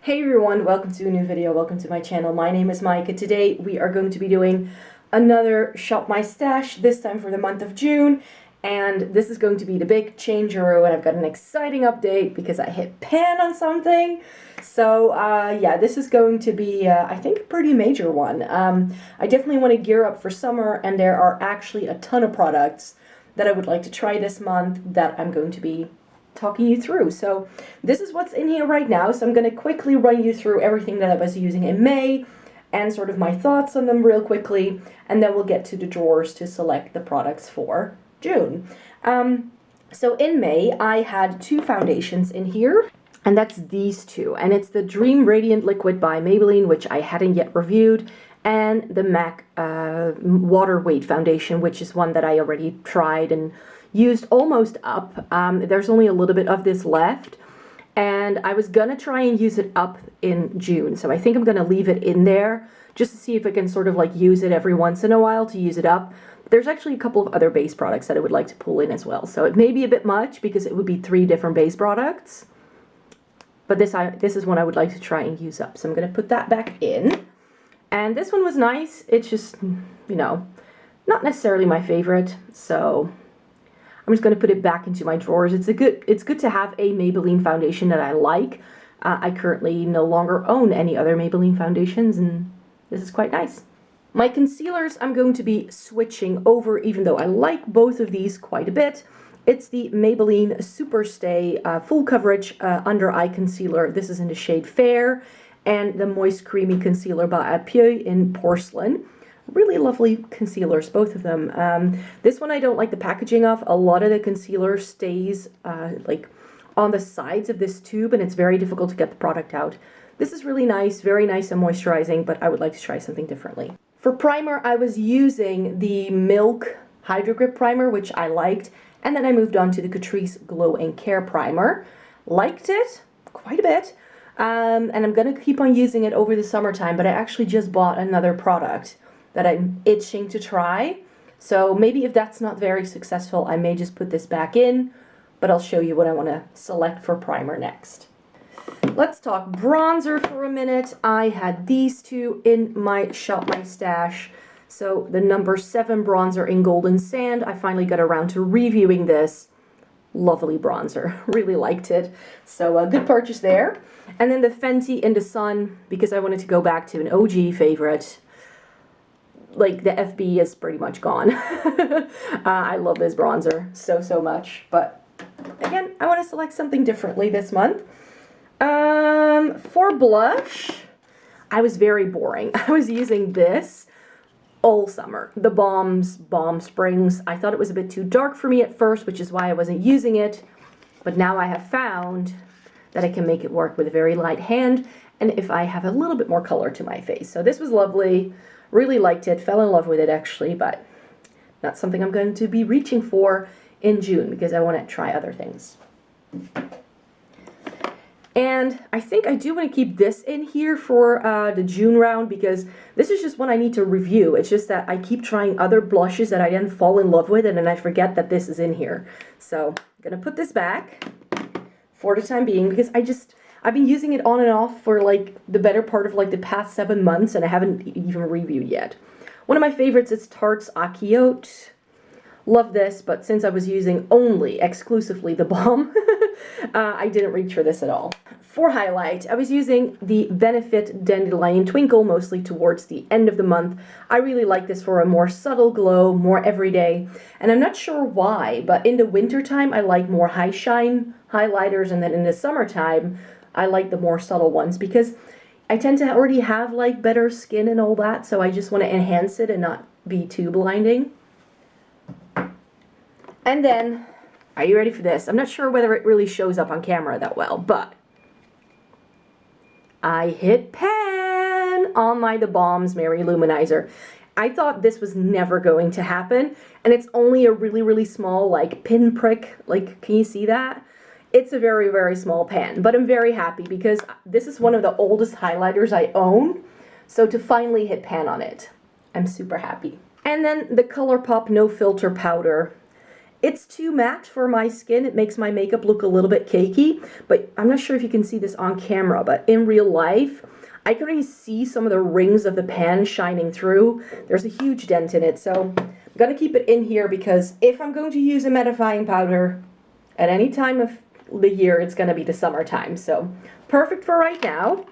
Hey everyone, welcome to a new video, welcome to my channel. My name is Mike and today we are going to be doing another Shop My Stash, this time for the month of June. And this is going to be the big changeover and I've got an exciting update because I hit pan on something. So yeah, this is going to be, I think, a pretty major one. I definitely want to gear up for summer and there are actually a ton of products that I would like to try this month that I'm going to be talking you through. So this is what's in here right now. So I'm going to quickly run you through everything that I was using in May and sort of my thoughts on them real quickly. And then we'll get to the drawers to select the products for June. So in May, I had two foundations in here. And that's these two. And it's the Dream Radiant Liquid by Maybelline, which I hadn't yet reviewed. And the MAC Waterweight foundation, which is one that I already tried and used almost up. There's only a little bit of this left. And I was going to try and use it up in June. So I think I'm going to leave it in there just to see if I can sort of like use it every once in a while to use it up. There's actually a couple of other base products that I would like to pull in as well. So it may be a bit much because it would be 3 different base products. But this is one I would like to try and use up. So I'm going to put that back in. And this one was nice. It's just, you know, not necessarily my favorite. So I'm just going to put it back into my drawers. It's good to have a Maybelline foundation that I like. I currently no longer own any other Maybelline foundations, and this is quite nice. My concealers I'm going to be switching over, even though I like both of these quite a bit. It's the Maybelline Superstay Full Coverage Under Eye Concealer. This is in the shade Fair, and the Moist Creamy Concealer by Jouer in Porcelain. Really lovely concealers, both of them. This one I don't like the packaging of. A lot of the concealer stays like on the sides of this tube, and it's very difficult to get the product out. This is really nice, very nice and moisturizing, but I would like to try something differently. For primer, I was using the Milk Hydro Grip Primer, which I liked, and then I moved on to the Catrice Glow Care Primer. Liked it quite a bit, and I'm going to keep on using it over the summertime, but I actually just bought another product that I'm itching to try. So maybe if that's not very successful, I may just put this back in, but I'll show you what I want to select for primer next. Let's talk bronzer for a minute. I had these two in my Shop My Stash. So the number 7 bronzer in Golden Sand. I finally got around to reviewing this. Lovely bronzer. Really liked it. So a good purchase there. And then the Fenty Indasun, because I wanted to go back to an OG favorite. Like, the FB is pretty much gone. I love this bronzer so much. But again, I want to select something differently this month. For blush, I was very boring. I was using this all summer. The Balm Balm Springs. I thought it was a bit too dark for me at first, which is why I wasn't using it. But now I have found that I can make it work with a very light hand, and if I have a little bit more color to my face. So this was lovely. Really liked it. Fell in love with it actually, but not something I'm going to be reaching for in June because I want to try other things. And I think I do want to keep this in here for the June round because this is just one I need to review. It's just that I keep trying other blushes that I then fall in love with and then I forget that this is in here. So I'm going to put this back for the time being because I've been using it on and off for like the better part of like the past 7 months and I haven't even reviewed yet. One of my favorites is Tarte's Akiote. Love this, but since I was using exclusively the balm, I didn't reach for this at all. For highlight, I was using the Benefit Dandelion Twinkle mostly towards the end of the month. I really like this for a more subtle glow, more everyday, and I'm not sure why, but in the winter time I like more high shine highlighters, and then in the summertime I like the more subtle ones because I tend to already have like better skin and all that, so I just want to enhance it and not be too blinding. And then, are you ready for this? I'm not sure whether it really shows up on camera that well, but I hit pan on the Balm Mary Lou-Manizer. I thought this was never going to happen, and it's only a really small like pinprick. Like, can you see that? It's a very small pan, but I'm very happy because this is one of the oldest highlighters I own. So to finally hit pan on it, I'm super happy. And then the Colourpop No Filter powder. It's too matte for my skin. It makes my makeup look a little bit cakey, but I'm not sure if you can see this on camera, but in real life, I can already see some of the rings of the pan shining through. There's a huge dent in it, so I'm going to keep it in here because if I'm going to use a mattifying powder at any time of the year, it's going to be the summertime, so perfect for right now.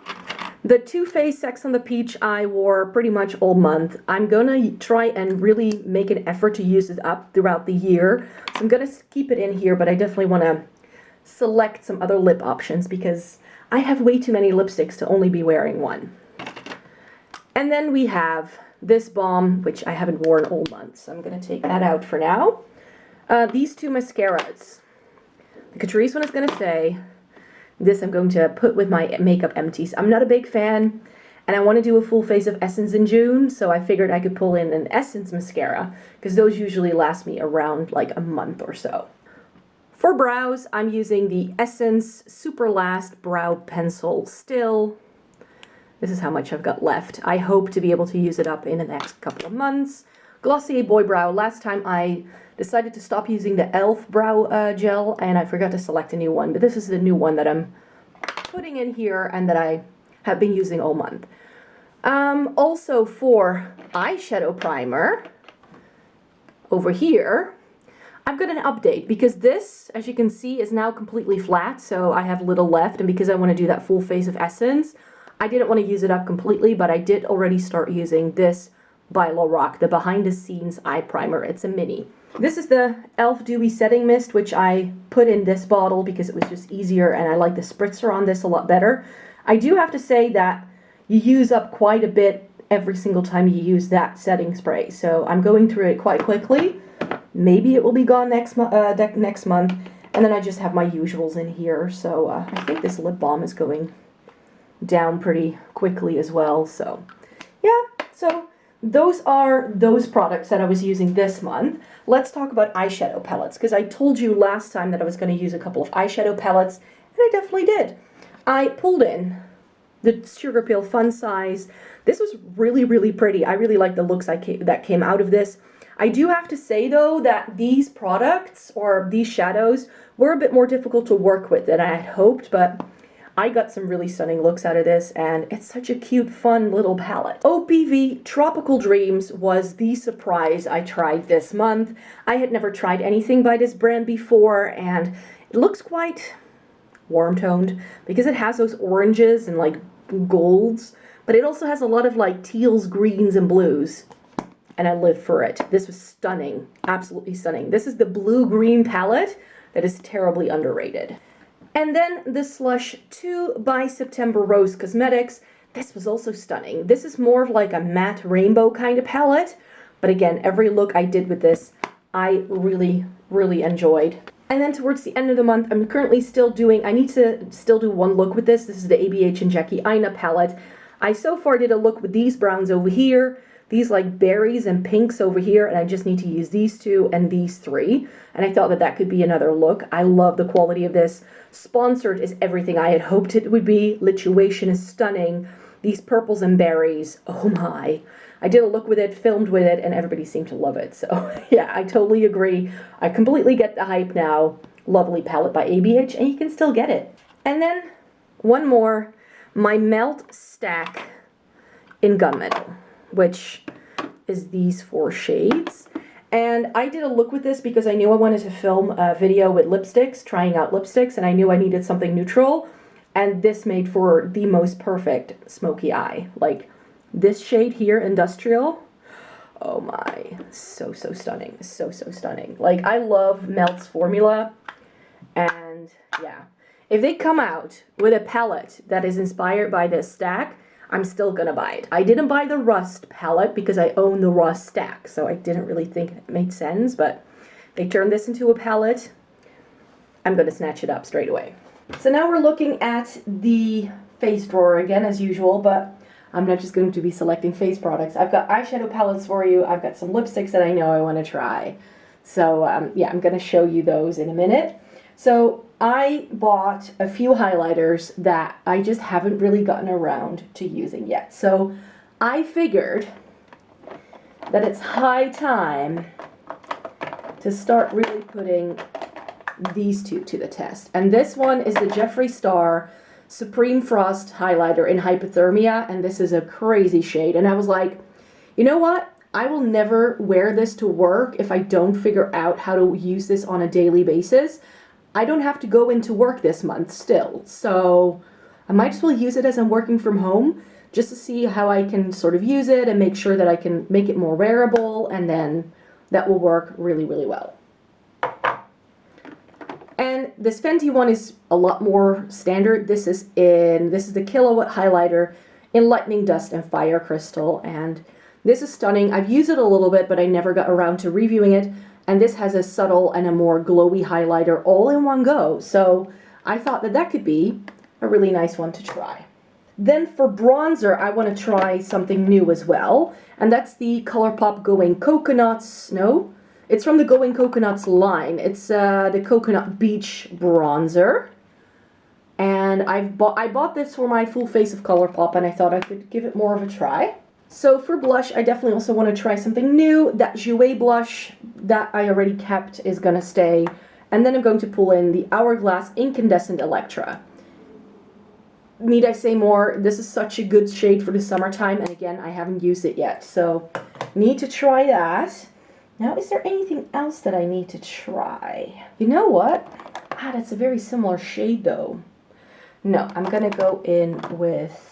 The Too Faced Sex on the Peach I wore pretty much all month. I'm going to try and really make an effort to use it up throughout the year. So I'm going to keep it in here, but I definitely want to select some other lip options because I have way too many lipsticks to only be wearing one. And then we have this balm, which I haven't worn all month, so I'm going to take that out for now. These two mascaras. The Catrice one is going to stay. This I'm going to put with my makeup empties. I'm not a big fan, and I want to do a full face of Essence in June, so I figured I could pull in an Essence mascara, because those usually last me around like a month or so. For brows, I'm using the Essence Super Last Brow Pencil still. This is how much I've got left. I hope to be able to use it up in the next couple of months. Glossier Boy Brow. Last time I decided to stop using the e.l.f. brow gel, and I forgot to select a new one, but this is the new one that I'm putting in here and that I have been using all month. Also for eyeshadow primer, over here, I've got an update because this, as you can see, is now completely flat, so I have little left, and because I want to do that full face of Essence, I didn't want to use it up completely, but I did already start using this by Lorac, the Behind the Scenes Eye Primer. It's a mini. This is the e.l.f. Dewy Setting Mist, which I put in this bottle because it was just easier, and I like the spritzer on this a lot better. I do have to say that you use up quite a bit every single time you use that setting spray, so I'm going through it quite quickly. Maybe it will be gone next month, and then I just have my usuals in here, so I think this lip balm is going down pretty quickly as well, so yeah, so those are those products that I was using this month. Let's talk about eyeshadow palettes, because I told you last time that I was going to use a couple of eyeshadow palettes, and I definitely did. I pulled in the Sugar Pill Fun Size. This was really, really pretty. I really like the looks that came out of this. I do have to say, though, that these products, or these shadows, were a bit more difficult to work with than I had hoped, but I got some really stunning looks out of this, and it's such a cute, fun little palette. OPV Tropical Dreams was the surprise I tried this month. I had never tried anything by this brand before, and it looks quite warm-toned because it has those oranges and like golds, but it also has a lot of like teals, greens, and blues. And I live for it. This was stunning, absolutely stunning. This is the blue-green palette that is terribly underrated. And then the Slush 2 by September Rose Cosmetics. This was also stunning. This is more of like a matte rainbow kind of palette, but again, every look I did with this, I really, really enjoyed. And then towards the end of the month, I'm currently still doing, I need to still do one look with this. This is the ABH and Jackie Aina palette. I so far did a look with these browns over here, these like berries and pinks over here, and I just need to use these two and these three. And I thought that that could be another look. I love the quality of this. Sponsored is everything I had hoped it would be. Lituation is stunning. These purples and berries, oh my. I did a look with it, filmed with it, and everybody seemed to love it. So yeah, I totally agree. I completely get the hype now. Lovely palette by ABH, and you can still get it. And then one more, my Melt Stack in Gunmetal, which is these 4 shades. And I did a look with this because I knew I wanted to film a video with lipsticks, trying out lipsticks, and I knew I needed something neutral. And this made for the most perfect smoky eye. Like this shade here, Industrial, oh my, so stunning, so stunning. Like I love Melt's formula, and yeah, if they come out with a palette that is inspired by this stack, I'm still gonna buy it. I didn't buy the Rust palette because I own the Rust stack, so I didn't really think it made sense, but they turned this into a palette. I'm gonna snatch it up straight away. So now we're looking at the face drawer again as usual, but I'm not just going to be selecting face products. I've got eyeshadow palettes for you. I've got some lipsticks that I know I want to try. So yeah, I'm going to show you those in a minute. So I bought a few highlighters that I just haven't really gotten around to using yet. So I figured that it's high time to start really putting these two to the test. And this one is the Jeffree Star Supreme Frost Highlighter in Hypothermia, and this is a crazy shade. And I was like, you know what? I will never wear this to work if I don't figure out how to use this on a daily basis. I don't have to go into work this month still, so I might as well use it as I'm working from home, just to see how I can sort of use it and make sure that I can make it more wearable, and then that will work really, really well. And this Fenty one is a lot more standard. This is the Kilowatt highlighter in Lightning Dust and Fire Crystal, and this is stunning. I've used it a little bit, but I never got around to reviewing it. And this has a subtle and a more glowy highlighter all in one go. So I thought that that could be a really nice one to try. Then for bronzer, I want to try something new as well. And that's the Colourpop Going Coconuts. No, it's from the Going Coconuts line. It's the Coconut Beach Bronzer. And I bought this for my full face of Colourpop, and I thought I could give it more of a try. So for blush, I definitely also want to try something new. That Jouer blush that I already kept is going to stay. And then I'm going to pull in the Hourglass Incandescent Electra. Need I say more? This is such a good shade for the summertime, and again, I haven't used it yet. So need to try that. Now, is there anything else that I need to try? You know what? Ah, that's a very similar shade though. No, I'm going to go in with...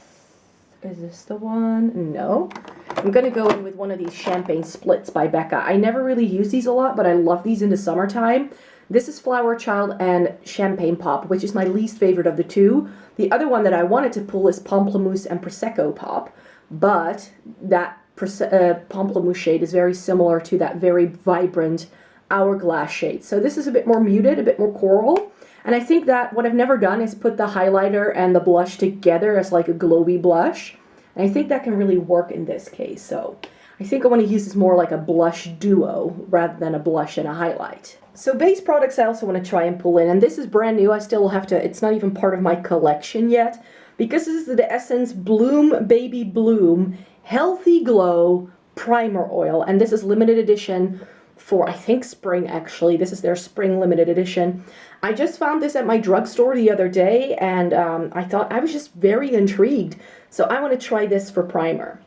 Is this the one? No. I'm going to go in with one of these Champagne Splits by Becca. I never really use these a lot, but I love these in the summertime. This is Flower Child and Champagne Pop, which is my least favorite of the two. The other one that I wanted to pull is Pamplemousse and Prosecco Pop, but that Pamplemousse shade is very similar to that very vibrant Hourglass shade. So this is a bit more muted, a bit more coral. And I think that what I've never done is put the highlighter and the blush together as like a glowy blush. And I think that can really work in this case. So I think I want to use this more like a blush duo rather than a blush and a highlight. So base products I also want to try and pull in. And this is brand new. I still have to, it's not even part of my collection yet. Because this is the Essence Bloom Baby Bloom Healthy Glow Primer Oil. And this is limited edition for, I think, spring actually. This is their spring limited edition. I just found this at my drugstore the other day, and I thought I was just very intrigued. So I want to try this for primer.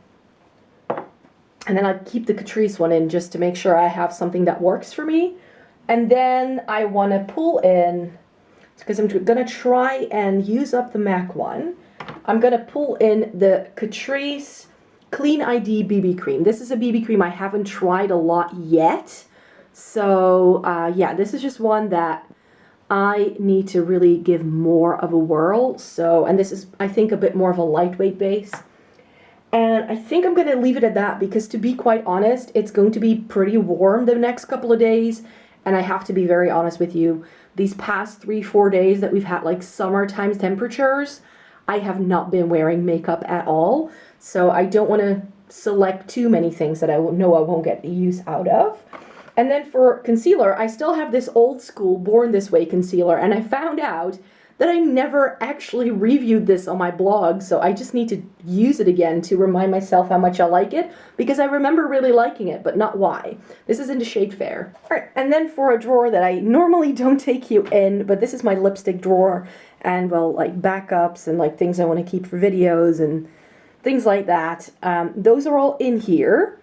And then I'll keep the Catrice one in just to make sure I have something that works for me. And then I want to pull in, because I'm going to try and use up the MAC one, I'm going to pull in the Catrice Clean ID BB Cream. This is a BB cream I haven't tried a lot yet. So yeah, this is just one that I need to really give more of a whirl. So, and this is, I think, a bit more of a lightweight base. And I think I'm going to leave it at that because, to be quite honest, it's going to be pretty warm the next couple of days. And I have to be very honest with you, these past 3-4 days that we've had like summertime temperatures, I have not been wearing makeup at all. So I don't want to select too many things that I know I won't get use out of. And then for concealer, I still have this old school Born This Way concealer, and I found out that I never actually reviewed this on my blog, so I just need to use it again to remind myself how much I like it, because I remember really liking it, but not why. This is in the shade Fair. Alright, and then for a drawer that I normally don't take you in, but this is my lipstick drawer, and well, like backups and like things I want to keep for videos and things like that. Those are all in here.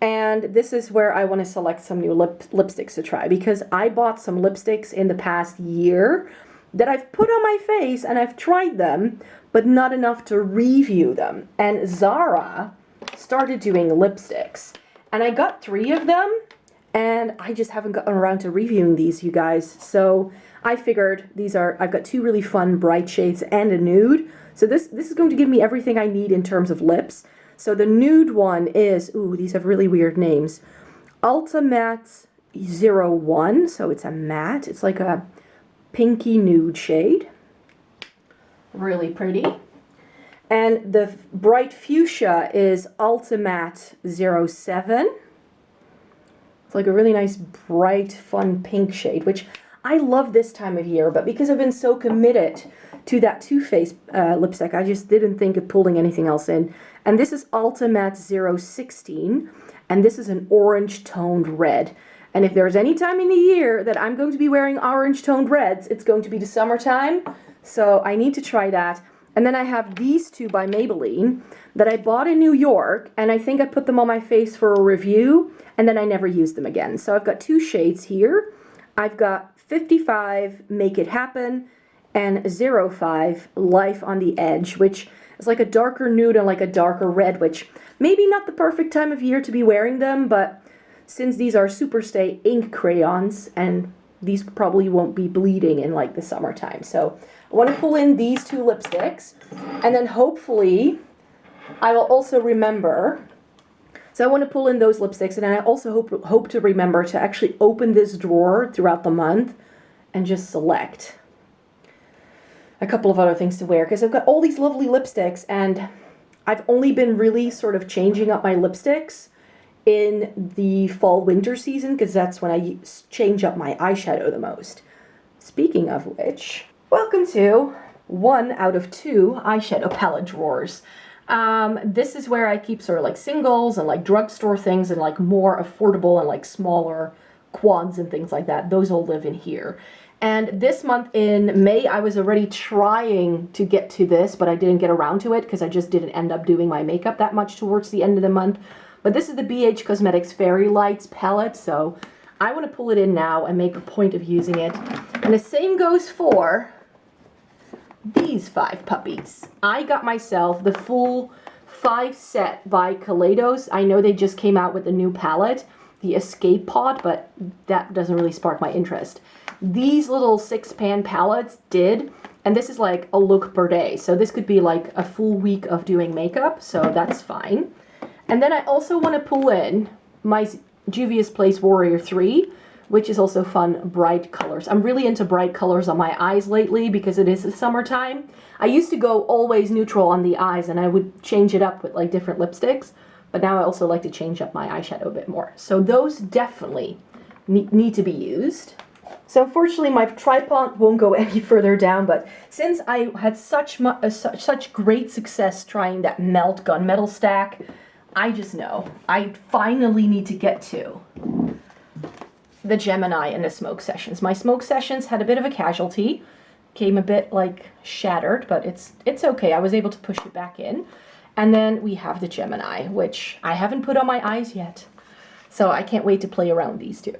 And this is where I want to select some new lipsticks to try, because I bought some lipsticks in the past year that I've put on my face and I've tried them, but not enough to review them. And Zara started doing lipsticks, and I got 3 of them, and I just haven't gotten around to reviewing these, you guys. So I figured I've got 2 really fun bright shades and a nude. So this is going to give me everything I need in terms of lips. So the nude one is, ooh, these have really weird names. Ulta Matte 01, so it's a matte. It's like a pinky nude shade. Really pretty. And the bright fuchsia is Ulta Matte 07. It's like a really nice, bright, fun pink shade, which I love this time of year, but because I've been so committed to that Too Faced lipstick, I just didn't think of pulling anything else in. And this is Ulta Matte 016, and this is an orange toned red. And if there's any time in the year that I'm going to be wearing orange toned reds, it's going to be the summertime. So I need to try that. And then I have these two by Maybelline that I bought in New York, and I think I put them on my face for a review, and then I never used them again. So I've got two shades here. I've got 55 Make It Happen and 05 Life on the Edge, which is like a darker nude and like a darker red, which maybe not the perfect time of year to be wearing them, but since these are Superstay ink crayons, and these probably won't be bleeding in like the summertime. So I want to pull in these two lipsticks, and then hopefully I will also remember. So I want to pull in those lipsticks, and then I also hope to remember to actually open this drawer throughout the month and just select a couple of other things to wear, because I've got all these lovely lipsticks, and I've only been really sort of changing up my lipsticks in the fall-winter season, because that's when I change up my eyeshadow the most. Speaking of which, welcome to 1 out of 2 eyeshadow palette drawers. This is where I keep sort of like singles and like drugstore things and like more affordable and like smaller quads and things like that. Those all live in here. And this month in May, I was already trying to get to this, but I didn't get around to it because I just didn't end up doing my makeup that much towards the end of the month. But this is the BH Cosmetics Fairy Lights palette, so I want to pull it in now and make a point of using it. And the same goes for these 5 puppies. I got myself the full 5 set by Kaleidos. I know they just came out with a new palette, the Escape Pod, but that doesn't really spark my interest. These little 6-pan palettes did, and this is like a look per day. So this could be like a full week of doing makeup, so that's fine. And then I also want to pull in my Juvia's Place Warrior 3, which is also fun, bright colors. I'm really into bright colors on my eyes lately because it is the summertime. I used to go always neutral on the eyes, and I would change it up with like different lipsticks, but now I also like to change up my eyeshadow a bit more. So those definitely need to be used. So unfortunately my tripod won't go any further down, but since I had such great success trying that melt gunmetal stack, I just know I finally need to get to the Gemini and the smoke sessions. My smoke sessions had a bit of a casualty, came a bit like shattered, but it's okay. I was able to push it back in. And then we have the Gemini, which I haven't put on my eyes yet. So I can't wait to play around these two.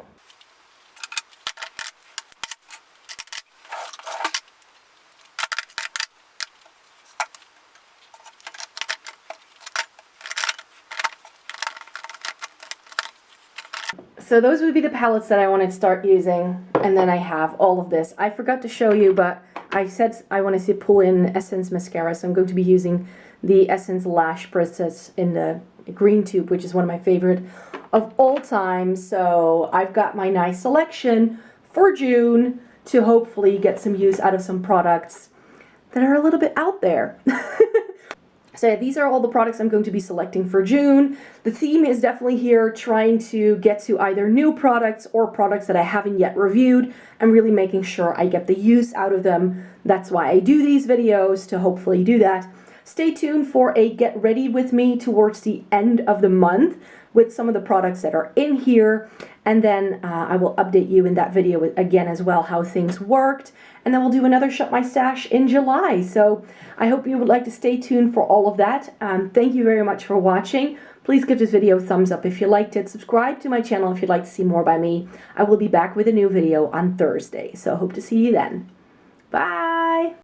So those would be the palettes that I want to start using, and then I have all of this. I forgot to show you, but I said I wanted to pull in Essence mascara, so I'm going to be using the Essence Lash Princess in the green tube, which is one of my favorite of all time. So I've got my nice selection for June to hopefully get some use out of some products that are a little bit out there. So yeah, these are all the products I'm going to be selecting for June. The theme is definitely here, trying to get to either new products or products that I haven't yet reviewed and really making sure I get the use out of them. That's why I do these videos, to hopefully do that. Stay tuned for a get ready with me towards the end of the month with some of the products that are in here, and then I will update you in that video again as well how things worked, and then we'll do another Shop My Stash in July. So I hope you would like to stay tuned for all of that. Thank you very much for watching. Please give this video a thumbs up if you liked it. Subscribe to my channel if you'd like to see more by me. I will be back with a new video on Thursday, so hope to see you then. Bye!